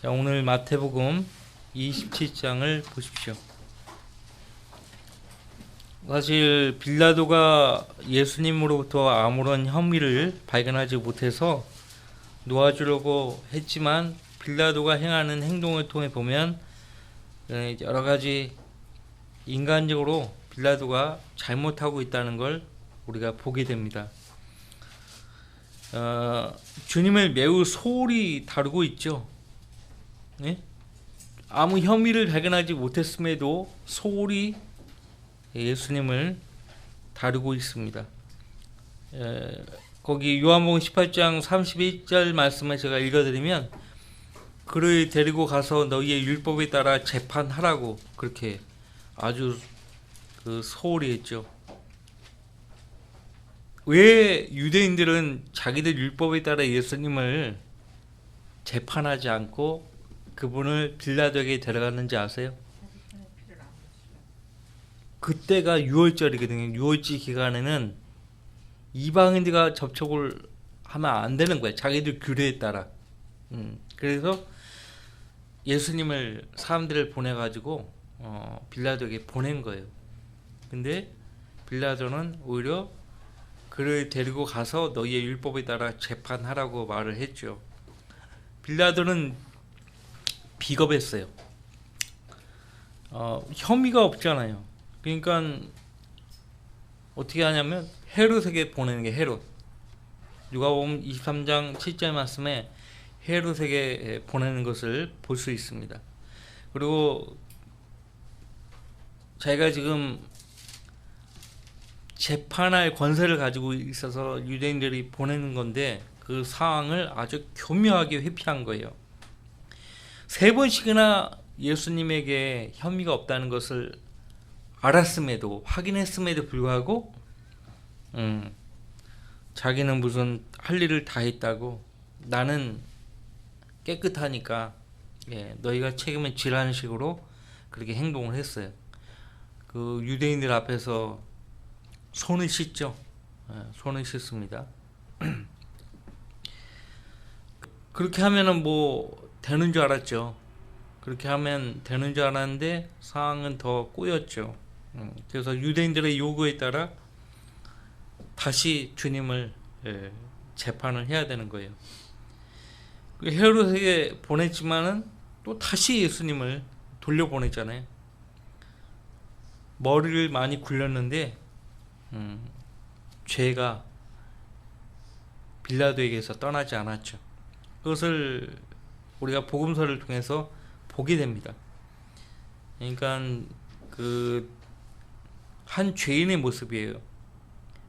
자, 오늘 마태복음 27장을 보십시오. 사실 빌라도가 예수님으로부터 아무런 혐의를 발견하지 못해서 놓아주려고 했지만 빌라도가 행하는 행동을 통해 보면 여러 가지 인간적으로 빌라도가 잘못하고 있다는 걸 우리가 보게 됩니다. 주님을 매우 소홀히 다루고 있죠. 네? 아무 혐의를 발견하지 못했음에도 소홀히 예수님을 다루고 있습니다. 거기 요한복음 18장 31절 말씀을 제가 읽어드리면 그를 데리고 가서 너희의 율법에 따라 재판하라고 그렇게 아주 소홀히 했죠. 왜 유대인들은 자기들 율법에 따라 예수님을 재판하지 않고 그분을 빌라도에게 데려갔는지 아세요? 그때가 6월절이거든요. 6월절 기간에는 이방인들과 접촉을 하면 안 되는 거예요. 자기들 규례에 따라. 그래서 예수님을 사람들을 보내가지고 빌라도에게 보낸 거예요. 근데 빌라도는 오히려 그를 데리고 가서 너희의 율법에 따라 재판하라고 말을 했죠. 빌라도는 비겁했어요. 혐의가 없잖아요. 그러니까 어떻게 하냐면 헤롯에게 보내는 게 헤롯. 누가복음 23장 7절 말씀에 헤롯에게 보내는 것을 볼 수 있습니다. 그리고 자기가 지금 재판할 권세를 가지고 있어서 유대인들이 보내는 건데 그 상황을 아주 교묘하게 회피한 거예요. 3번씩이나 예수님에게 혐의가 없다는 것을 알았음에도 확인했음에도 불구하고 자기는 무슨 할 일을 다 했다고 나는 깨끗하니까 너희가 책임을 지라는 식으로 그렇게 행동을 했어요. 그 유대인들 앞에서 손을 씻죠. 손을 씻습니다. 그렇게 하면은 뭐 되는 줄 알았죠. 그렇게 하면 되는 줄 알았는데 상황은 더 꼬였죠. 그래서 유대인들의 요구에 따라 다시 주님을 재판을 해야 되는 거예요. 헤롯에게 보냈지만은 또 다시 예수님을 돌려보냈잖아요. 머리를 많이 굴렸는데 죄가 빌라도에게서 떠나지 않았죠. 그것을 우리가 복음서를 통해서 보게 됩니다. 그러니까 한 죄인의 모습이에요.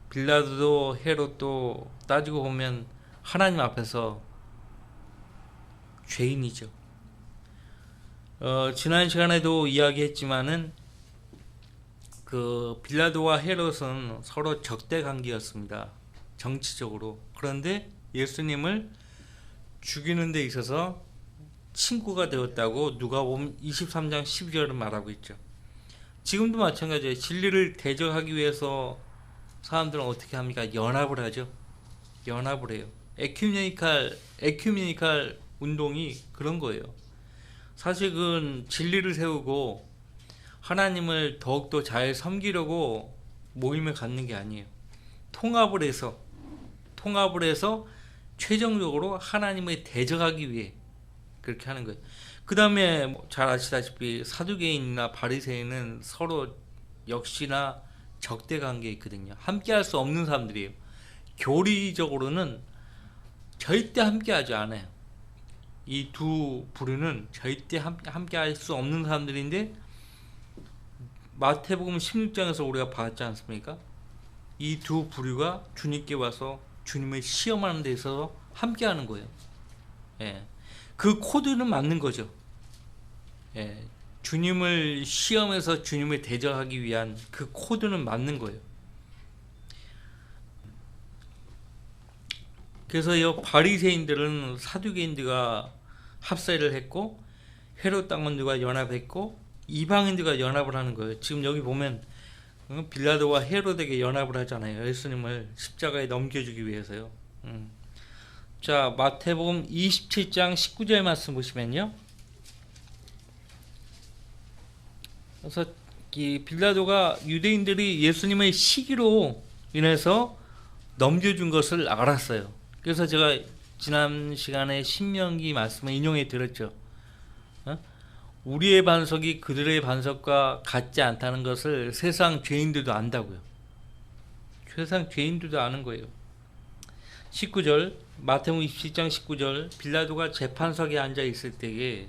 빌라도도 헤롯도 따지고 보면 하나님 앞에서 죄인이죠. 지난 시간에도 이야기했지만은 그 빌라도와 헤롯은 서로 적대 관계였습니다. 정치적으로. 그런데 예수님을 죽이는 데 있어서 친구가 되었다고 누가복음 23장 12절은 말하고 있죠. 지금도 마찬가지예요. 진리를 대적하기 위해서 사람들은 어떻게 합니까? 연합을 하죠. 연합을 해요. 에큐메니칼 운동이 그런 거예요. 사실 그건 진리를 세우고 하나님을 더욱더 잘 섬기려고 모임을 갖는 게 아니에요. 통합을 해서 최종적으로 하나님을 대적하기 위해 그렇게 하는 거예요. 그 다음에 잘 아시다시피 사두개인이나 바리새인은 서로 역시나 적대 관계에 있거든요. 함께 할 수 없는 사람들이에요. 교리적으로는 절대 함께 하지 않아요. 이 두 부류는 절대 함께 할 수 없는 사람들인데 마태복음 16장에서 우리가 봤지 않습니까? 이 두 부류가 주님께 와서 주님을 시험하는 데 있어서 함께 하는 거예요. 그 코드는 맞는 거죠. 주님을 시험해서 주님을 대적하기 위한 그 코드는 맞는 거예요. 그래서 이 바리새인들은 사두개인들과 합세를 했고 헤롯 당원들과 연합했고 이방인들과 연합을 하는 거예요. 지금 여기 보면 빌라도와 헤롯에게 연합을 하잖아요. 예수님을 십자가에 넘겨주기 위해서요. 자, 마태복음 27장 19절 말씀 보시면요. 그래서 이 빌라도가 유대인들이 예수님의 시기로 인해서 넘겨준 것을 알았어요. 그래서 제가 지난 시간에 신명기 말씀을 인용해 드렸죠. 우리의 반석이 그들의 반석과 같지 않다는 것을 세상 죄인들도 안다고요. 세상 죄인들도 아는 거예요. 19절, 마태복음 27장 19절, 빌라도가 재판석에 앉아 있을 때에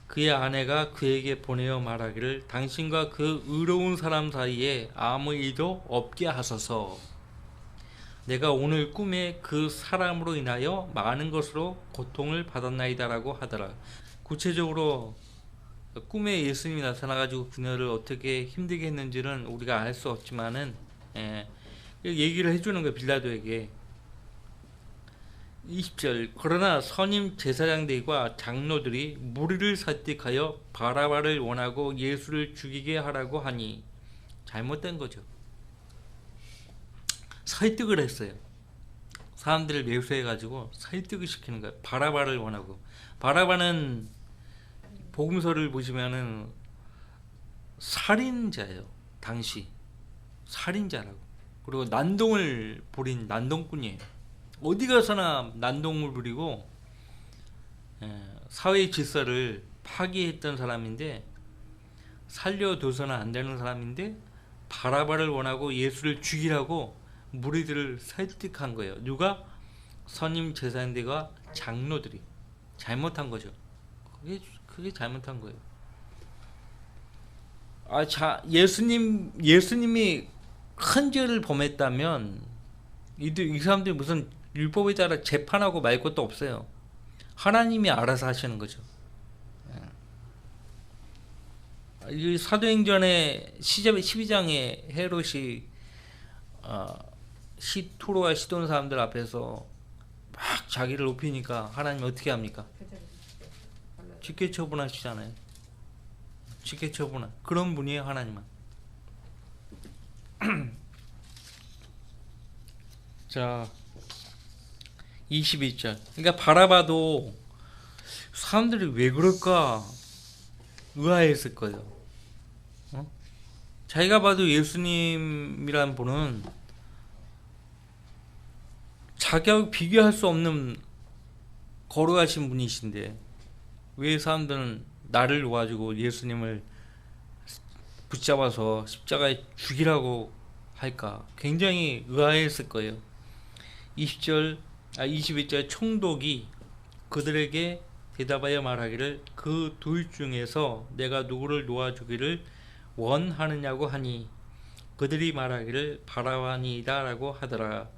그의 아내가 그에게 보내어 말하기를 당신과 그 의로운 사람 사이에 아무 일도 없게 하소서. 내가 오늘 꿈에 그 사람으로 인하여 많은 것으로 고통을 받았나이다라고 하더라. 구체적으로 꿈에 예수님이 나타나가지고 그녀를 어떻게 힘들게 했는지는 우리가 알 수 없지만은 얘기를 해주는 거예요. 빌라도에게. 20절, 그러나 선임 제사장들과 장로들이 무리를 설득하여 바라바를 원하고 예수를 죽이게 하라고 하니 잘못된 거죠. 설득을 했어요. 사람들을 매수해 가지고 설득을 시키는 거예요. 바라바를 원하고. 바라바는 복음서를 보시면은 살인자예요. 당시 살인자라고. 그리고 난동을 부린 난동꾼이에요. 어디 가서나 난동을 부리고 사회 질서를 파괴했던 사람인데, 살려둬서는 안 되는 사람인데 바라바를 원하고 예수를 죽이라고 무리들을 설득한 거예요. 누가? 선임 제사장들과 장로들이. 잘못한 거죠. 그게 잘못한 거예요. 예수님이 큰 죄를 범했다면 이 사람들이 무슨 율법에 따라 재판하고 말 것도 없어요. 하나님이 알아서 하시는 거죠. 이 사도행전의 12장에 헤롯이 투로와 시돈 사람들 앞에서 막 자기를 높이니까 하나님이 어떻게 합니까? 직계 처분하시잖아요. 직계 처분한 그런 분이에요, 하나님은. 자, 22절. 그러니까 바라바도 사람들이 왜 그럴까 의아했을 거예요. 자기가 봐도 예수님이란 분은 자기하고 비교할 수 없는 거룩하신 분이신데 왜 사람들은 나를 놓아주고 예수님을 붙잡아서 십자가에 죽이라고 할까? 굉장히 의아했을 거예요. 21절, 총독이 그들에게 대답하여 말하기를 그 둘 중에서 내가 누구를 놓아주기를 원하느냐고 하니 그들이 말하기를 바라바니이다 라고 하더라.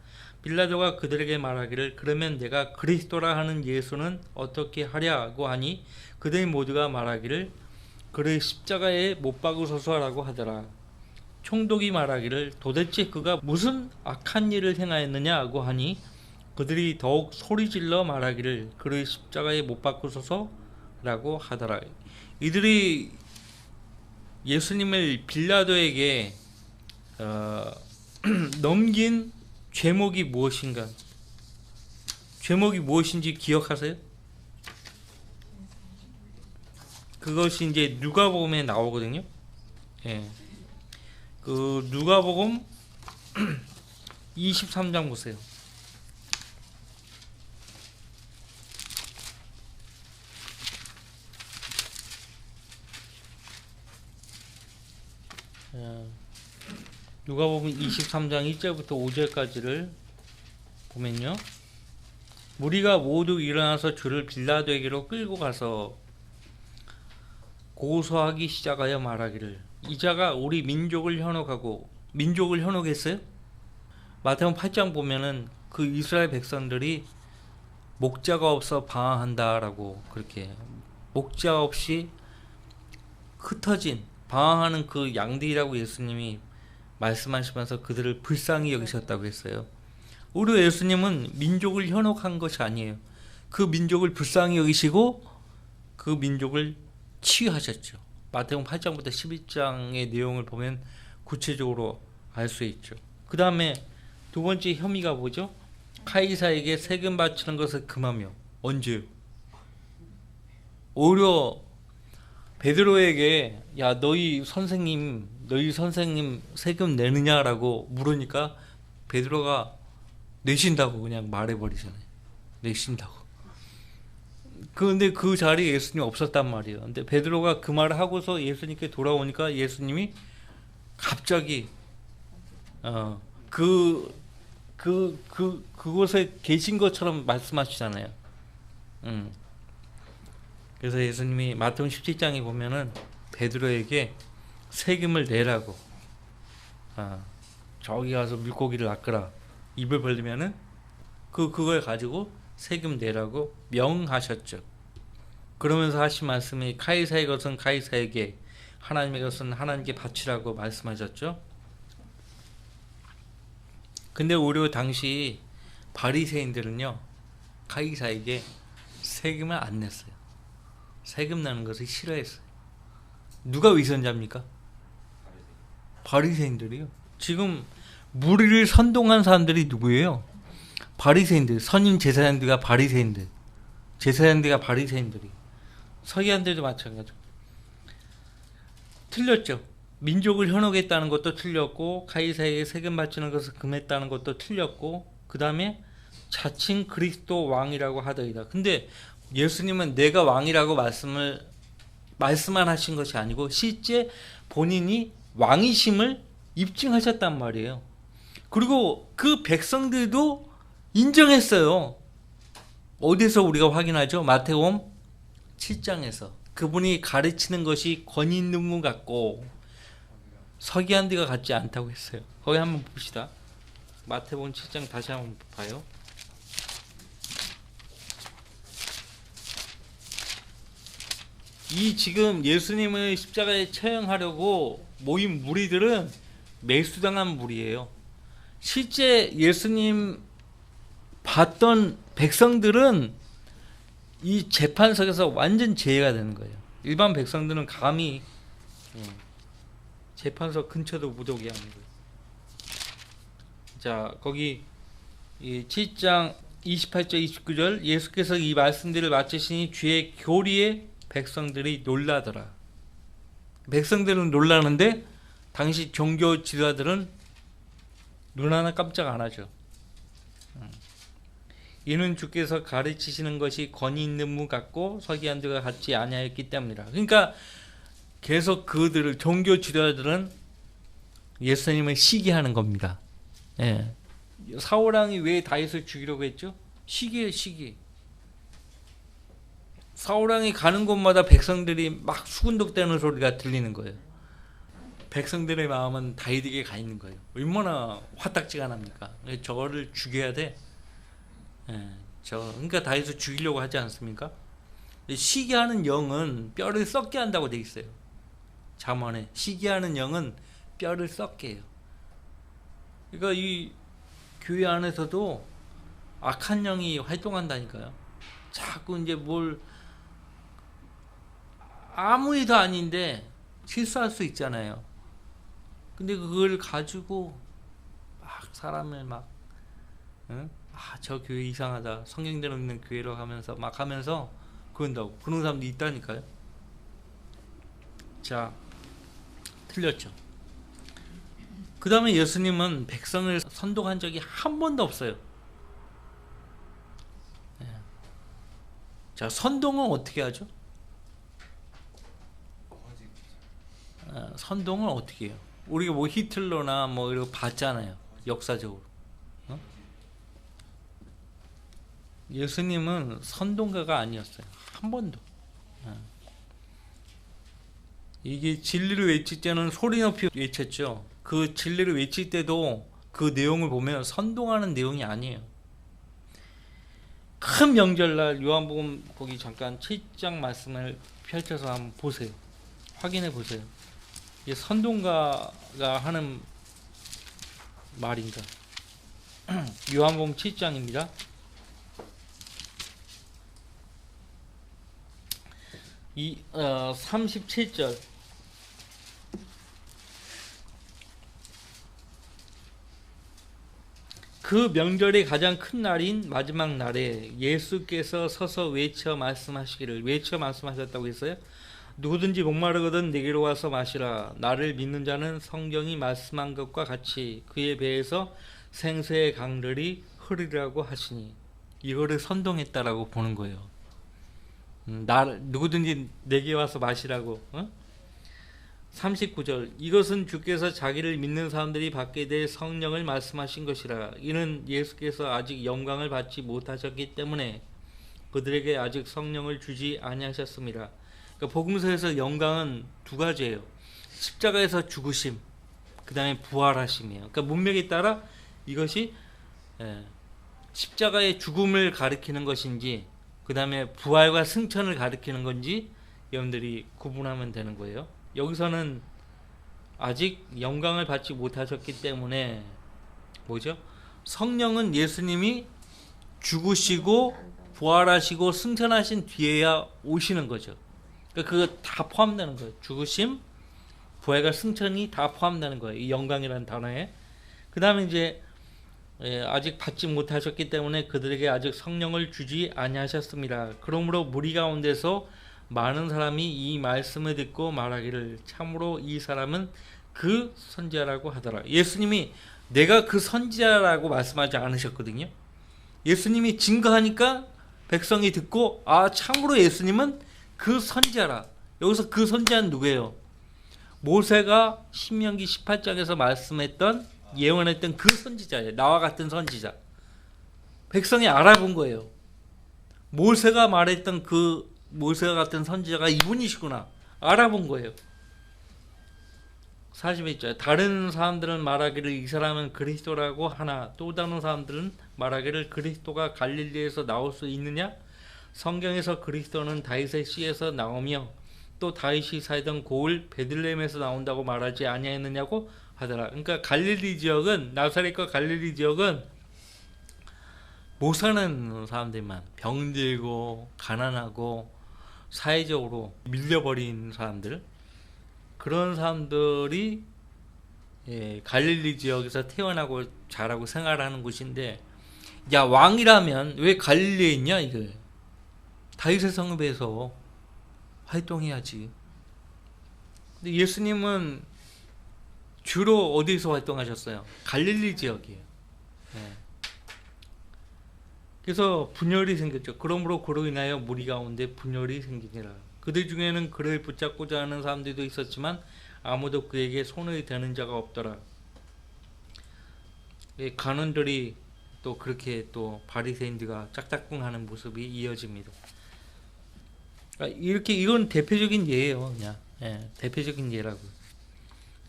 빌라도가 그들에게 말하기를 그러면 내가 그리스도라 하는 예수는 어떻게 하랴고 하니 그들 모두가 말하기를 그를 십자가에 못 박으소서 라고 하더라. 총독이 말하기를 도대체 그가 무슨 악한 일을 행하였느냐고 하니 그들이 더욱 소리질러 말하기를 그를 십자가에 못 박으소서 라고 하더라. 이들이 예수님을 빌라도에게 넘긴 죄목이 무엇인가? 죄목이 무엇인지 기억하세요? 그것이 이제 누가복음에 나오거든요. 예. 그 누가복음 23장 보세요. 누가복음 23장 1절부터 5절까지를 보면요. 무리가 모두 일어나서 주를 빌라도에게로 끌고 가서 고소하기 시작하여 말하기를 이 자가 우리 민족을 현혹하고, 민족을 현혹했어요? 마태복음 8장 보면은 그 이스라엘 백성들이 목자가 없어 방황한다라고, 그렇게 목자 없이 흩어진 방황하는 그 양들이라고 예수님이 말씀하시면서 그들을 불쌍히 여기셨다고 했어요. 우리 예수님은 민족을 현혹한 것이 아니에요. 그 민족을 불쌍히 여기시고 그 민족을 치유하셨죠. 마태복음 8장부터 11장의 내용을 보면 구체적으로 알 수 있죠. 그 다음에 두 번째 혐의가 뭐죠? 카이사에게 세금 바치는 것을 금하며. 언제요? 오히려 베드로에게 야 너희 선생님 세금 내느냐라고 물으니까 베드로가 내신다고 그냥 말해버리잖아요. 내신다고. 그런데 그 자리에 예수님이 없었단 말이에요. 근데 베드로가 그 말을 하고서 예수님께 돌아오니까 예수님이 갑자기 그곳에 계신 것처럼 말씀하시잖아요. 그래서 예수님이 마태복음 17장에 보면은 베드로에게 세금을 내라고, 저기 가서 물고기를 낚으라, 입을 벌리면은 그걸 가지고 세금 내라고 명하셨죠. 그러면서 하신 말씀이 카이사의 것은 카이사에게, 하나님의 것은 하나님께 바치라고 말씀하셨죠. 근데 오히려 당시 바리새인들은요, 카이사에게 세금을 안 냈어요. 세금 내는 것을 싫어했어요. 누가 위선자입니까? 바리새인들이요. 지금 무리를 선동한 사람들이 누구예요? 바리새인들. 선임 제사장들과 바리새인들. 제사장들과 바리새인들이. 서기관들도 마찬가지고. 틀렸죠. 민족을 현혹했다는 것도 틀렸고, 카이사에게 세금 바치는 것을 금했다는 것도 틀렸고, 그 다음에 자칭 그리스도 왕이라고 하더이다. 근데 예수님은 내가 왕이라고 말씀만 하신 것이 아니고 실제 본인이 왕이심을 입증하셨단 말이에요. 그리고 그 백성들도 인정했어요. 어디서 우리가 확인하죠? 마태복음 7장에서 그분이 가르치는 것이 권위 있는 분 같고 서기관들과 같지 않다고 했어요. 거기 한번 봅시다. 마태복음 7장 다시 한번 봐요. 이 지금 예수님을 십자가에 처형하려고 모인 무리들은 매수당한 무리예요. 실제 예수님 봤던 백성들은 이 재판석에서 완전 제외가 되는 거예요. 일반 백성들은 감히 재판석 근처도 못 오게 하는 거예요. 자, 거기 7장 28절 29절 예수께서 이 말씀들을 마치시니 주의 교리에 백성들이 놀라더라. 백성들은 놀라는데 당시 종교 지도자들은 눈 하나 깜짝 안 하죠. 이는 주께서 가르치시는 것이 권위 있는 분 같고 서기관들과 같지 아니하였기 때문이라. 그러니까 계속 그들을 종교 지도자들은 예수님을 시기하는 겁니다. 예. 사울왕이 왜 다윗을 죽이려고 했죠? 시기예요, 시기. 사울왕이 가는 곳마다 백성들이 막 수군덕대는 소리가 들리는 거예요. 백성들의 마음은 다윗에게 가 있는 거예요. 얼마나 화딱지가 저거를 죽여야 돼. 예, 그러니까 다윗을 죽이려고 하지 않습니까? 시기하는 영은 뼈를 썩게 한다고 돼 있어요. 잠언에 시기하는 영은 뼈를 썩게 해요. 그러니까 이 교회 안에서도 악한 영이 활동한다니까요. 자꾸 이제 뭘 아무 일도 아닌데 실수할 수 있잖아요. 근데 그걸 가지고 막 사람을 막 저 교회 이상하다, 성경대로 있는 교회로 가면서 막 하면서 그런다고 그런 사람도 있다니까요. 자, 틀렸죠. 그 다음에 예수님은 백성을 선동한 적이 한 번도 없어요. 자, 선동은 어떻게 하죠? 선동을 어떻게 해요? 우리가 뭐 히틀러나 뭐 이런 거 봤잖아요. 역사적으로. 예수님은 선동가가 아니었어요. 한 번도. 이게 진리를 외칠 때는 소리 높이 외쳤죠. 그 진리를 외칠 때도 그 내용을 보면 선동하는 내용이 아니에요. 큰 명절날 요한복음 거기 잠깐 7장 말씀을 펼쳐서 한번 보세요. 확인해 보세요. 이게 선동가가 하는 말인가? 요한복음 7장입니다. 이 37절 그 명절의 가장 큰 날인 마지막 날에 예수께서 서서 외쳐 말씀하시기를, 외쳐 말씀하셨다고 했어요. 누구든지 목마르거든 내게로 와서 마시라. 나를 믿는 자는 성경이 말씀한 것과 같이 그의 배에서 생수의 강들이 흐르리라고 하시니, 이거를 선동했다라고 보는 거예요. 누구든지 내게 와서 마시라고. 39절, 이것은 주께서 자기를 믿는 사람들이 받게 될 성령을 말씀하신 것이라. 이는 예수께서 아직 영광을 받지 못하셨기 때문에 그들에게 아직 성령을 주지 아니하셨습니다. 그러니까 복음서에서 영광은 두 가지예요. 십자가에서 죽으심, 그 다음에 부활하심이에요. 그러니까 문맥에 따라 이것이 십자가의 죽음을 가리키는 것인지, 그 다음에 부활과 승천을 가리키는 건지 여러분들이 구분하면 되는 거예요. 여기서는 아직 영광을 받지 못하셨기 때문에 뭐죠? 성령은 예수님이 죽으시고 부활하시고 승천하신 뒤에야 오시는 거죠. 그러니까 그거 다 포함되는 거예요. 죽으심, 부활과 승천이 다 포함되는 거예요. 이 영광이라는 단어에. 그 다음에 이제 아직 받지 못하셨기 때문에 그들에게 아직 성령을 주지 아니하셨습니다. 그러므로 무리 가운데서 많은 사람이 이 말씀을 듣고 말하기를 참으로 이 사람은 그 선지자라고 하더라. 예수님이 내가 그 선지자라고 말씀하지 않으셨거든요. 예수님이 증거하니까 백성이 듣고 참으로 예수님은 그 선지자라. 여기서 그 선지자는 누구예요? 모세가 신명기 18장에서 말씀했던, 예언했던 그 선지자예요. 나와 같은 선지자. 백성이 알아본 거예요. 모세가 말했던 그 모세와 같은 선지자가 이분이시구나. 알아본 거예요. 40절, 다른 사람들은 말하기를 이 사람은 그리스도라고 하나 또 다른 사람들은 말하기를 그리스도가 갈릴리에서 나올 수 있느냐? 성경에서 그리스도는 다윗의 씨에서 나오며 또 다윗이 살던 고을 베들레헴에서 나온다고 말하지 아니하였느냐고 하더라. 그러니까 갈릴리 지역은, 나사렛과 갈릴리 지역은 못 사는 사람들만, 병들고 가난하고 사회적으로 밀려버린 사람들, 그런 사람들이 갈릴리 지역에서 태어나고 자라고 생활하는 곳인데, 야, 왕이라면 왜 갈릴리에 있냐 이거. 다윗의 성읍에서 활동해야지. 근데 예수님은 주로 어디서 활동하셨어요? 갈릴리 지역이에요. 그래서 분열이 생겼죠. 그러므로 그로 인하여 무리 가운데 분열이 생기니라. 그들 중에는 그를 붙잡고자 하는 사람들도 있었지만 아무도 그에게 손을 대는 자가 없더라. 간원들이 또 그렇게 또 바리새인들과 짝짝꿍하는 모습이 이어집니다. 이렇게, 이건 대표적인 예예요. 그냥 대표적인 예라고.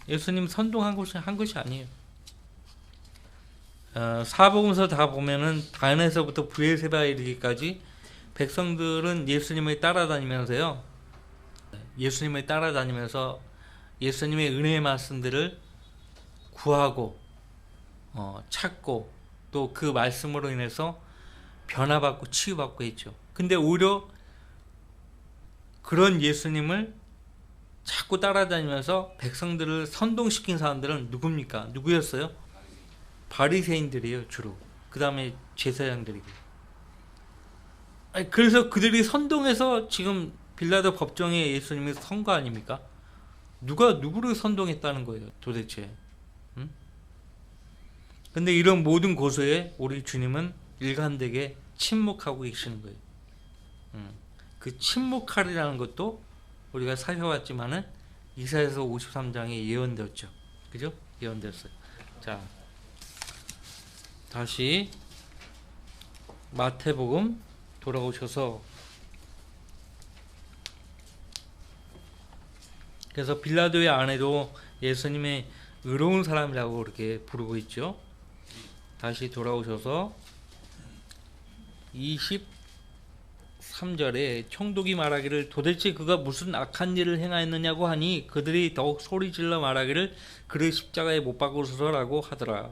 예수님 선동한 것이 한 것이 아니에요. 사복음서 다 보면은 단에서부터 브에세바에 이르기까지 백성들은 예수님을 따라다니면서요. 예수님을 따라다니면서 예수님의 은혜의 말씀들을 구하고 찾고 또 그 말씀으로 인해서 변화받고 치유받고 했죠. 근데 오히려 그런 예수님을 자꾸 따라다니면서 백성들을 선동시킨 사람들은 누굽니까? 누구였어요? 바리새인들이에요, 주로. 그 다음에 제사장들이고. 그래서 그들이 선동해서 지금 빌라도 법정에 예수님이 선 거 아닙니까? 누가 누구를 선동했다는 거예요, 도대체? 근데 이런 모든 고소에 우리 주님은 일관되게 침묵하고 계시는 거예요. 그 침묵하리라는 것도 우리가 살펴봤지만은 이사야서 53장에 예언되었죠. 그죠? 예언되었어요. 자, 다시 마태복음 돌아오셔서, 그래서 빌라도의 아내도 예수님의 의로운 사람이라고 그렇게 부르고 있죠. 다시 돌아오셔서 23절에 총독이 말하기를 도대체 그가 무슨 악한 일을 행하였느냐고 하니 그들이 더욱 소리질러 말하기를 그를 십자가에 못 박으소서라고 하더라.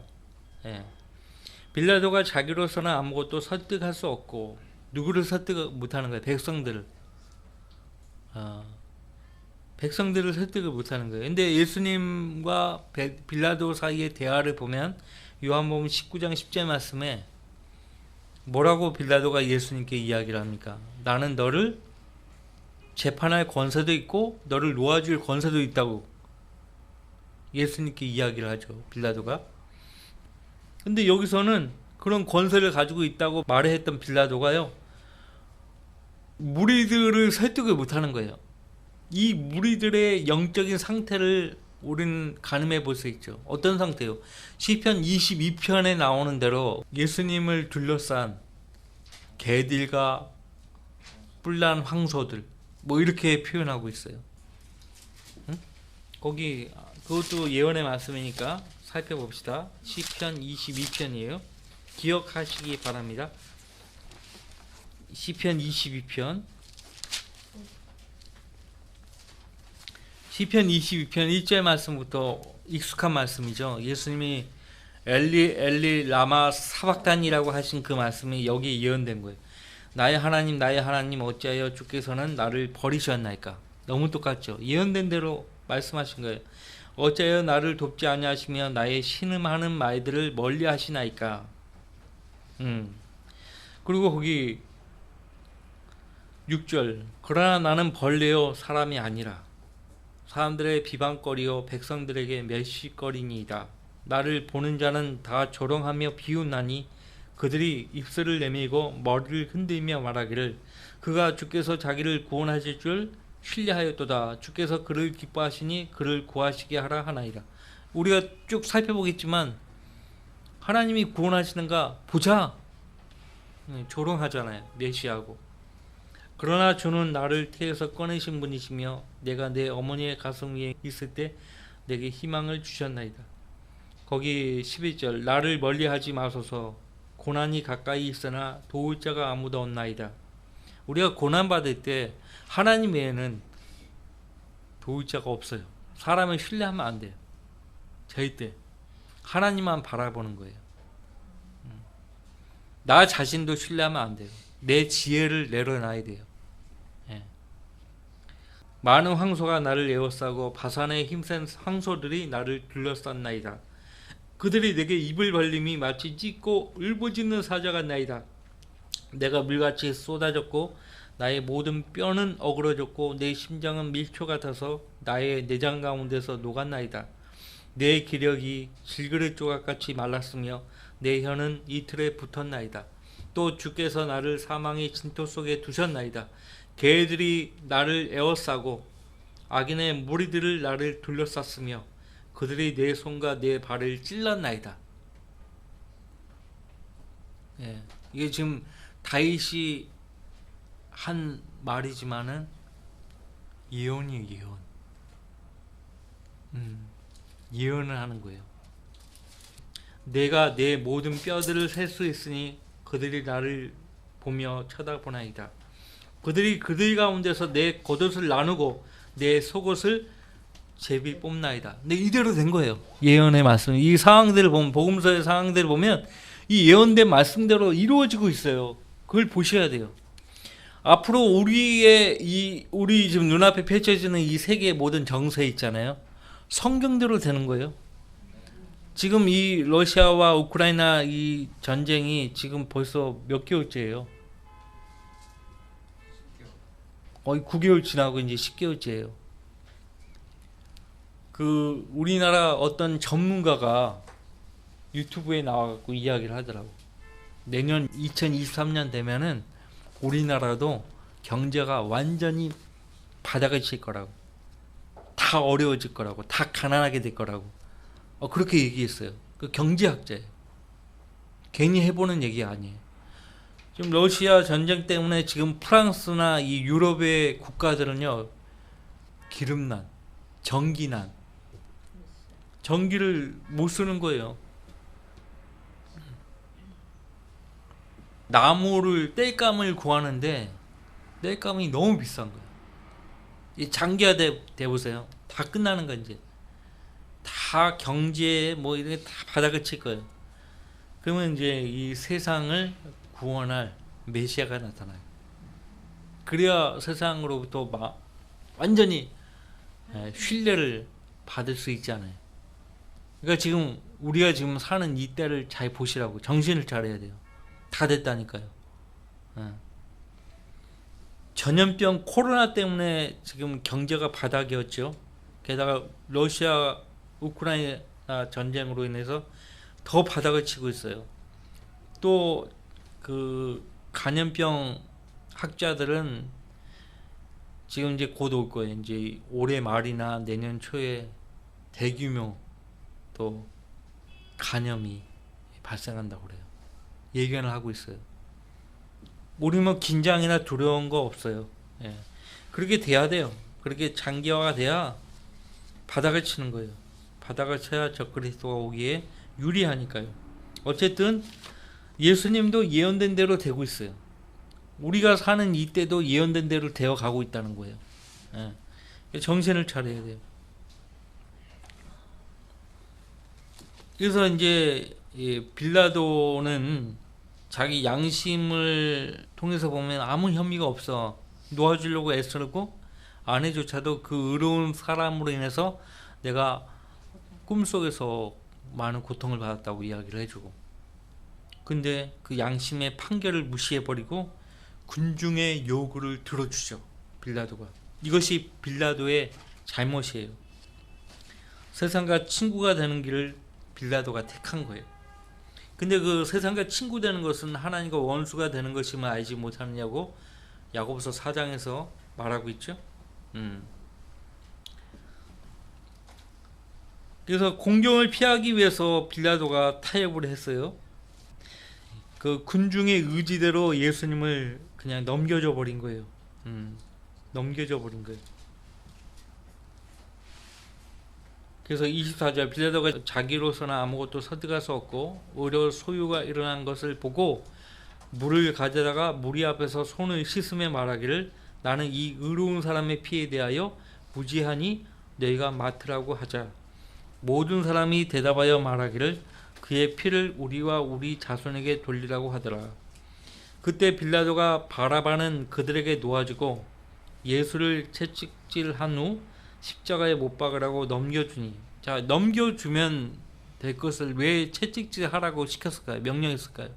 빌라도가 자기로서는 아무것도 설득할 수 없고, 누구를 설득 못하는 거예요? 백성들을. 백성들을 설득을 못하는 거예요. 근데 예수님과 빌라도 사이의 대화를 보면 요한복음 19장 10절 말씀에 뭐라고 빌라도가 예수님께 이야기를 합니까? 나는 너를 재판할 권세도 있고 너를 놓아줄 권세도 있다고 예수님께 이야기를 하죠, 빌라도가. 근데 여기서는 그런 권세를 가지고 있다고 말했던 빌라도가요, 무리들을 설득을 못하는 거예요. 이 무리들의 영적인 상태를 우리는 가늠해 볼 수 있죠. 어떤 상태요? 시편 22편에 나오는 대로 예수님을 둘러싼 개들과 뿔난 황소들, 뭐 이렇게 표현하고 있어요. 응? 거기 그것도 예언의 말씀이니까 살펴봅시다. 시편 22편이에요. 기억하시기 바랍니다. 시편 22편. 시편 22편 1절 말씀부터 익숙한 말씀이죠. 예수님이 엘리 엘리 라마 사박단이라고 하신 그 말씀이 여기에 예언된 거예요. 나의 하나님 어찌하여 주께서는 나를 버리셨나이까. 너무 똑같죠. 예언된 대로 말씀하신 거예요. 어찌하여 나를 돕지 아니하시며 나의 신음하는 말들을 멀리 하시나이까. 그리고 거기 6절, 그러나 나는 벌레요 사람이 아니라 사람들의 비방거리요 백성들에게 멸시거리니이다. 나를 보는 자는 다 조롱하며 비웃나니 그들이 입술을 내밀고 머리를 흔들며 말하기를 그가 주께서 자기를 구원하실 줄 신뢰하였도다. 주께서 그를 기뻐하시니 그를 구하시게 하라 하나이다. 우리가 쭉 살펴보겠지만 하나님이 구원하시는가 보자, 조롱하잖아요. 멸시하고. 그러나 주는 나를 태에서 꺼내신 분이시며 내가 내 어머니의 가슴 위에 있을 때 내게 희망을 주셨나이다. 거기 11절, 나를 멀리하지 마소서. 고난이 가까이 있으나 도울 자가 아무도 없나이다. 우리가 고난받을 때 하나님 외에는 도울 자가 없어요. 사람을 신뢰하면 안 돼요. 절대. 하나님만 바라보는 거예요. 나 자신도 신뢰하면 안 돼요. 내 지혜를 내려놔야 돼요. 많은 황소가 나를 에워싸고 바산의 힘센 황소들이 나를 둘러쌌나이다. 그들이 내게 입을 벌림이 마치 찢고 울부짖는 사자 같나이다. 내가 물같이 쏟아졌고 나의 모든 뼈는 어그러졌고 내 심장은 밀초 같아서 나의 내장 가운데서 녹았나이다. 내 기력이 질그릇 조각같이 말랐으며 내 혀는 이틀에 붙었나이다. 또 주께서 나를 사망의 진토 속에 두셨나이다. 개들이 나를 에워싸고 악인의 무리들을 나를 둘러쌌으며 그들이 내 손과 내 발을 찔렀나이다. 이게 지금 다윗이 한 말이지만은 예언이에요, 예언. 예언을 하는 거예요. 내가 내 모든 뼈들을 셀 수 있으니 그들이 나를 보며 쳐다보나이다. 그들이 그들 가운데서 내 겉옷을 나누고 내 속옷을 제비 뽑나이다. 근데 이대로 된 거예요. 예언의 말씀. 이 상황들을 보면, 복음서의 상황들을 보면 이 예언된 말씀대로 이루어지고 있어요. 그걸 보셔야 돼요. 앞으로 우리 지금 눈앞에 펼쳐지는 이 세계의 모든 정세 있잖아요. 성경대로 되는 거예요. 지금 이 러시아와 우크라이나 이 전쟁이 지금 벌써 몇 개월째예요. 거의 9개월 지나고 이제 10개월째예요. 우리나라 어떤 전문가가 유튜브에 나와갖고 이야기를 하더라고. 내년 2023년 되면은 우리나라도 경제가 완전히 바닥을 칠 거라고. 다 어려워질 거라고. 다 가난하게 될 거라고. 그렇게 얘기했어요. 그 경제학자예요. 괜히 해보는 얘기가 아니에요. 지금 러시아 전쟁 때문에 지금 프랑스나 이 유럽의 국가들은요, 기름난, 전기난, 전기를 못 쓰는 거예요. 나무를 땔감을 구하는데 땔감이 너무 비싼 거예요. 이 장기화 돼 보세요. 다 끝나는 거 이제. 다 경제 뭐 이런 게 다 바닥을 칠 거예요. 그러면 이제 이 세상을 구원할 메시아가 나타나요. 그래야 세상으로부터 완전히 신뢰를 받을 수 있잖아요. 그러니까 지금 우리가 지금 사는 이 때를 잘 보시라고. 정신을 차려야 돼요. 다 됐다니까요. 전염병 코로나 때문에 지금 경제가 바닥이었죠. 게다가 러시아 우크라이나 전쟁으로 인해서 더 바닥을 치고 있어요. 또 그 간염병 학자들은 지금 이제 곧 올 거예요. 이제 올해 말이나 내년 초에 대규모 또 간염이 발생한다고 그래요. 예견을 하고 있어요. 우리 뭐 긴장이나 두려운 거 없어요. 예. 그렇게 돼야 돼요. 그렇게 장기화가 돼야 바닥을 치는 거예요. 바닥을 쳐야 적그리스도가 오기에 유리하니까요. 어쨌든 예수님도 예언된 대로 되고 있어요. 우리가 사는 이때도 예언된 대로 되어 가고 있다는 거예요. 예. 정신을 차려야 돼요. 그래서 이제 빌라도는 자기 양심을 통해서 보면 아무 혐의가 없어. 놓아주려고 애쓰고 아내조차도 그 의로운 사람으로 인해서 내가 꿈속에서 많은 고통을 받았다고 이야기를 해주고, 근데 그 양심의 판결을 무시해버리고 군중의 요구를 들어주죠. 빌라도가. 이것이 빌라도의 잘못이에요. 세상과 친구가 되는 길을 빌라도가 택한 거예요. 근데 그 세상과 친구 되는 것은 하나님과 원수가 되는 것임을 알지 못하느냐고 야고보서 4장에서 말하고 있죠. 그래서 공경을 피하기 위해서 빌라도가 타협을 했어요. 그 군중의 의지대로 예수님을 그냥 넘겨줘 버린 거예요. 넘겨줘 버린 거예요. 그래서 24절, 빌라도가 자기로서는 아무것도 설득할 수 없고 오히려 소유가 일어난 것을 보고 물을 가져다가 무리 앞에서 손을 씻으며 말하기를, 나는 이 의로운 사람의 피에 대하여 무지하니 너희가 맡으라고 하자. 모든 사람이 대답하여 말하기를, 그의 피를 우리와 우리 자손에게 돌리라고 하더라. 그때 빌라도가 바라바는 그들에게 놓아주고 예수를 채찍질한 후 십자가에 못 박으라고 넘겨주니. 자, 넘겨주면 될 것을 왜 채찍질하라고 시켰을까요? 명령했을까요?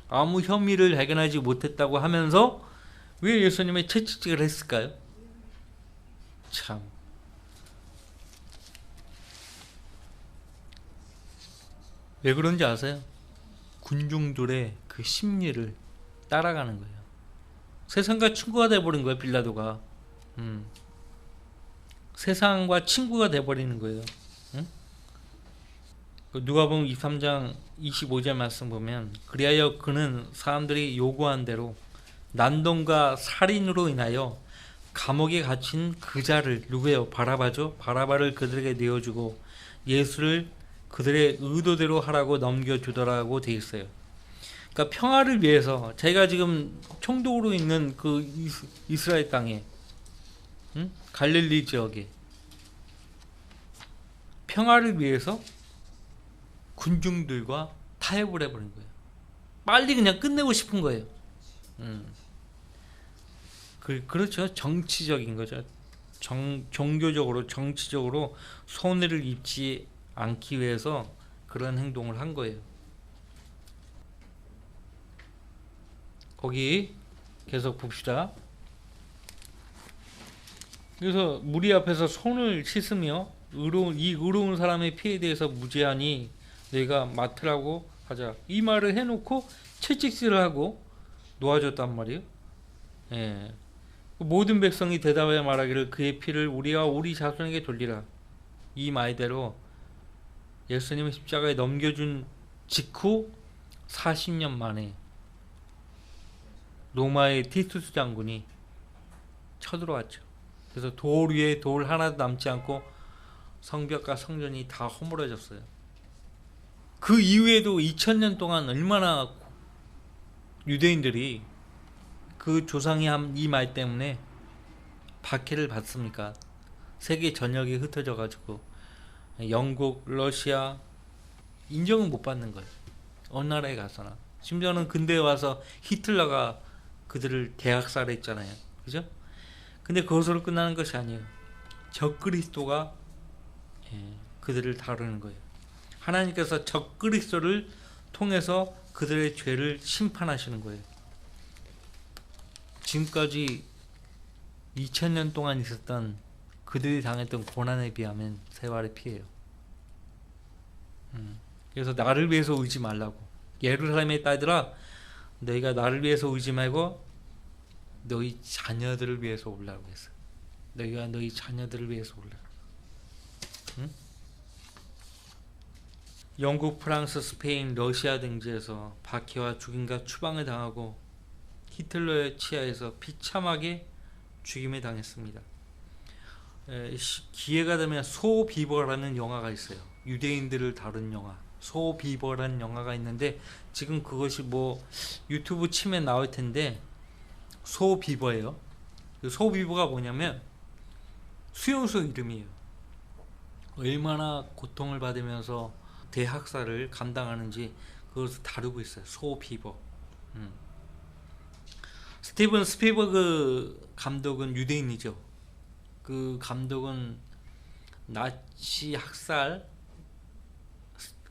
아무 혐의를 발견하지 못했다고 하면서 왜 예수님의 채찍질을 했을까요? 참, 왜 그런지 아세요? 군중들의 그 심리를 따라가는 거예요. 세상과 친구가 돼버린 거예요. 빌라도가. 세상과 친구가 돼버리는 거예요. 응? 누가복음 23장 25절 말씀 보면, 그리하여 그는 사람들이 요구한 대로 난동과 살인으로 인하여 감옥에 갇힌 그 자를, 누구예요? 바라바죠. 바라바를 그들에게 내어주고 예수를 그들의 의도대로 하라고 넘겨주더라고 돼 있어요. 그러니까 평화를 위해서, 제가 지금 총독으로 있는 그 이스라엘 땅에, 갈릴리 지역에 평화를 위해서 군중들과 타협을 해버린 거예요. 빨리 그냥 끝내고 싶은 거예요. 그렇죠. 정치적인 거죠. 종교적으로, 정치적으로 손해를 입지 않기 위해서 그런 행동을 한 거예요. 거기 계속 봅시다. 그래서 무리 앞에서 손을 씻으며 이 의로운 사람의 피에 대해서 무지하니 너희가 맡으라고 하자. 이 말을 해놓고 채찍질을 하고 놓아줬단 말이에요. 예. 모든 백성이 대답하여 말하기를, 그의 피를 우리와 우리 자손에게 돌리라. 이 말대로 예수님을 십자가에 넘겨준 직후 40년 만에 로마의 티투스 장군이 쳐들어왔죠. 그래서 돌 위에 돌 하나도 남지 않고 성벽과 성전이 다 허물어졌어요. 그 이후에도 2000년 동안 얼마나 유대인들이 그 조상이 한 이 말 때문에 박해를 받습니까? 세계 전역이 흩어져 가지고 영국, 러시아 인정은 못 받는 거예요. 어느 나라에 가서나. 심지어는 근대에 와서 히틀러가 그들을 대학살했잖아요. 그죠? 근데 그것으로 끝나는 것이 아니에요. 적그리스도가 그들을 다루는 거예요. 하나님께서 적그리스도를 통해서 그들의 죄를 심판하시는 거예요. 지금까지 2000년 동안 있었던 그들이 당했던 고난에 비하면 세 발의 피예요. 그래서 나를 위해서 울지 말라고. 예루살렘의 딸들아, 너희가 나를 위해서 울지 말고 너희 자녀들을 위해서 울라고 했어. 너희가 너희 자녀들을 위해서 울라. 응? 영국, 프랑스, 스페인, 러시아 등지에서 박해와 죽임과 추방을 당하고 히틀러의 치하에서 비참하게 죽임을 당했습니다. 기회가 되면 소비버라는 영화가 있어요. 유대인들을 다룬 영화. 소비버라는 영화가 있는데 지금 그것이 뭐 유튜브 치면 나올 텐데 소비버예요. 그 소비버가 뭐냐면 수용소 이름이에요. 얼마나 고통을 받으면서 대학살을 감당하는지 그것을 다루고 있어요. 소비버. 스티븐 스필버그 감독은 유대인이죠. 그 감독은 나치 학살,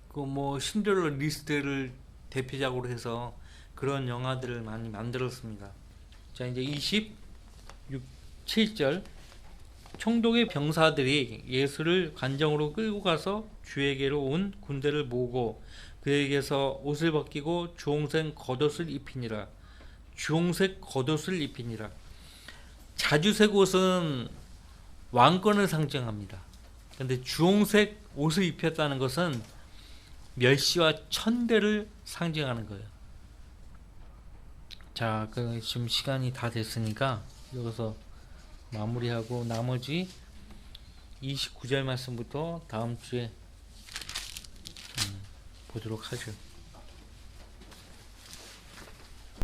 그 뭐 신들러 리스트를 대표작으로 해서 그런 영화들을 많이 만들었습니다. 자, 이제 27절. 총독의 병사들이 예수를 관정으로 끌고 가서 주에게로 온 군대를 모으고 그에게서 옷을 벗기고 주홍색 겉옷을 입히니라. 주홍색 겉옷을 입히니라. 자주색 옷은 왕권을 상징합니다. 근데 주홍색 옷을 입혔다는 것은 멸시와 천대를 상징하는 거예요. 자, 지금 시간이 다 됐으니까 여기서 마무리하고 나머지 29절 말씀부터 다음 주에 보도록 하죠.